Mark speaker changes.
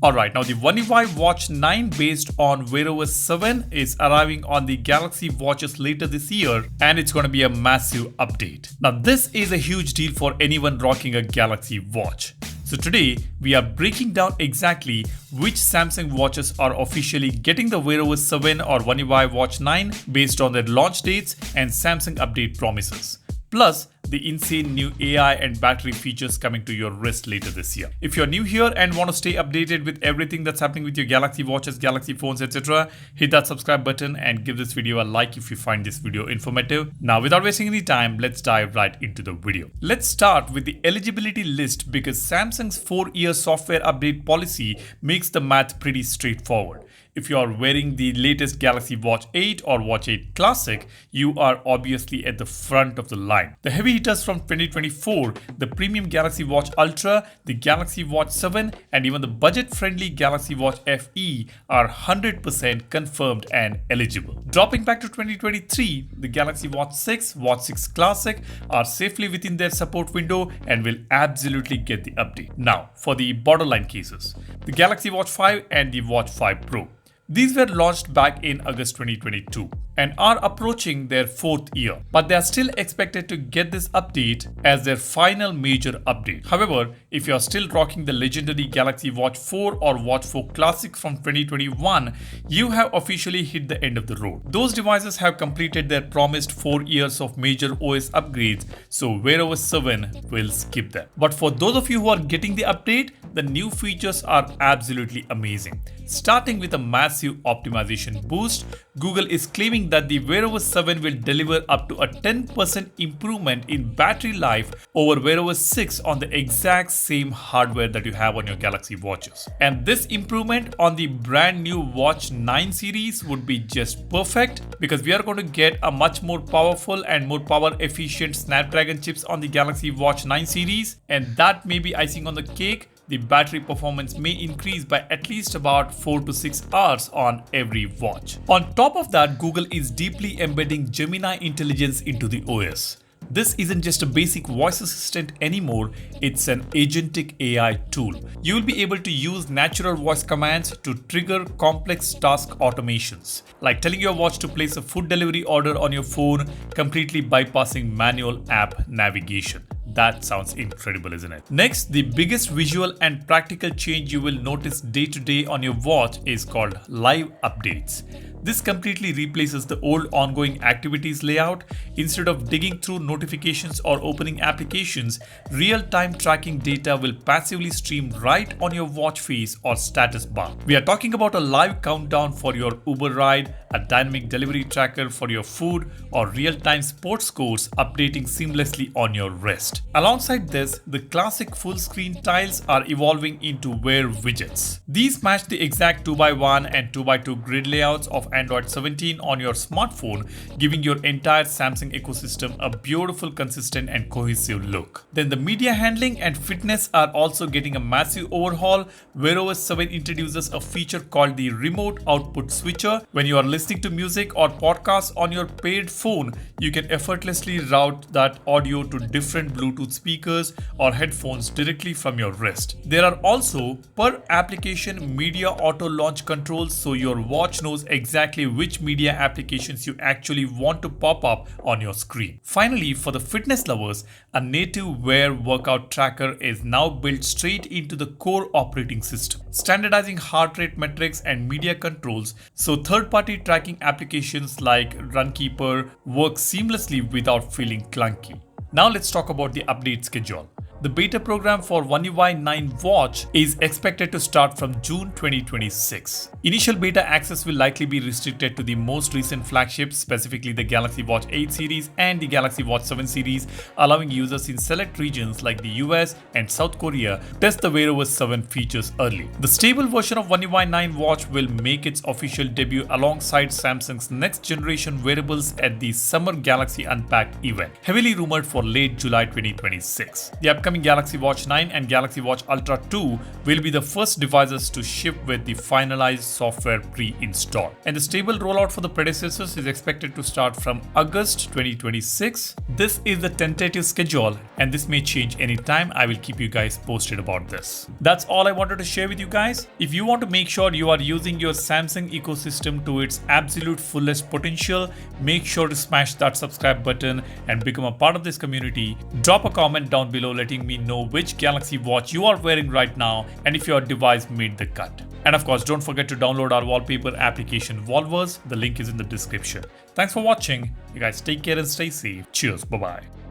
Speaker 1: Alright, now the One UI Watch 9 based on Wear OS 7 is arriving on the Galaxy Watches later this year, and it's going to be a massive update. Now this is a huge deal for anyone rocking a Galaxy Watch. So today we are breaking down exactly which Samsung watches are officially getting the Wear OS 7 or One UI Watch 9 based on their launch dates and Samsung update promises. Plus, the insane new AI and battery features coming to your wrist later this year. If you're new here and want to stay updated with everything that's happening with your Galaxy watches, Galaxy phones, etc., hit that subscribe button and give this video a like if you find this video informative. Now, without wasting any time, let's dive right into the video. Let's start with the eligibility list because Samsung's 4-year software update policy makes the math pretty straightforward. If you are wearing the latest Galaxy Watch 8 or Watch 8 Classic, you are obviously at the front of the line. The heavy hitters from 2024, the premium Galaxy Watch Ultra, the Galaxy Watch 7, and even the budget-friendly Galaxy Watch FE are 100% confirmed and eligible. Dropping back to 2023, the Galaxy Watch 6, Watch 6 Classic are safely within their support window and will absolutely get the update. Now, for the borderline cases, the Galaxy Watch 5 and the Watch 5 Pro. These were launched back in August 2022 and are approaching their 4th year, but they are still expected to get this update as their final major update. However, if you are still rocking the legendary Galaxy Watch 4 or Watch 4 Classic from 2021, you have officially hit the end of the road. Those devices have completed their promised 4 years of major OS upgrades, so Wear OS 7 will skip them. But for those of you who are getting the update, the new features are absolutely amazing. Starting with a massive optimization boost, Google is claiming that the Wear OS 7 will deliver up to a 10% improvement in battery life over Wear OS 6 on the exact same hardware that you have on your Galaxy watches. And this improvement on the brand new Watch 9 series would be just perfect because we are going to get a much more powerful and more power efficient Snapdragon chips on the Galaxy Watch 9 series, and that may be icing on the cake. The battery performance may increase by at least about 4 to 6 hours on every watch. On top of that, Google is deeply embedding Gemini intelligence into the OS. This isn't just a basic voice assistant anymore, it's an agentic AI tool. You will be able to use natural voice commands to trigger complex task automations, like telling your watch to place a food delivery order on your phone, completely bypassing manual app navigation. That sounds incredible, isn't it? Next, the biggest visual and practical change you will notice day to day on your watch is called Live Updates. This completely replaces the old ongoing activities layout. Instead of digging through notifications or opening applications, real-time tracking data will passively stream right on your watch face or status bar. We are talking about a live countdown for your Uber ride, a dynamic delivery tracker for your food, or real-time sports scores updating seamlessly on your wrist. Alongside this, the classic full-screen tiles are evolving into Wear widgets. These match the exact 2x1 and 2x2 grid layouts of Android 17 on your smartphone, giving your entire Samsung ecosystem a beautiful, consistent and cohesive look. Then the media handling and fitness are also getting a massive overhaul. Wear OS 7 introduces a feature called the Remote Output Switcher. When you are listening to music or podcasts on your paired phone, you can effortlessly route that audio to different Bluetooth speakers or headphones directly from your wrist. There are also per application media auto launch controls, so your watch knows exactly which media applications you actually want to pop up on your screen. Finally, for the fitness lovers, a native Wear workout tracker is now built straight into the core operating system, standardizing heart rate metrics and media controls so third-party tracking applications like Runkeeper work seamlessly without feeling clunky. Now let's talk about the update schedule. The beta program for One UI 9 Watch is expected to start from June 2026. Initial beta access will likely be restricted to the most recent flagships, specifically the Galaxy Watch 8 series and the Galaxy Watch 7 series, allowing users in select regions like the US and South Korea to test the Wear OS 7 features early. The stable version of One UI 9 Watch will make its official debut alongside Samsung's next generation wearables at the Summer Galaxy Unpacked event, heavily rumored for late July 2026. The upcoming Galaxy Watch 9 and Galaxy Watch Ultra 2 will be the first devices to ship with the finalized software pre-installed. And the stable rollout for the predecessors is expected to start from August 2026. This is the tentative schedule and this may change anytime. I will keep you guys posted about this. That's all I wanted to share with you guys. If you want to make sure you are using your Samsung ecosystem to its absolute fullest potential, make sure to smash that subscribe button and become a part of this community. Drop a comment down below letting me know which Galaxy Watch you are wearing right now and if your device made the cut. And of course, don't forget to download our wallpaper application Wallverse. The link is in the description. Thanks for watching. You guys take care and stay safe. Cheers. Bye-bye.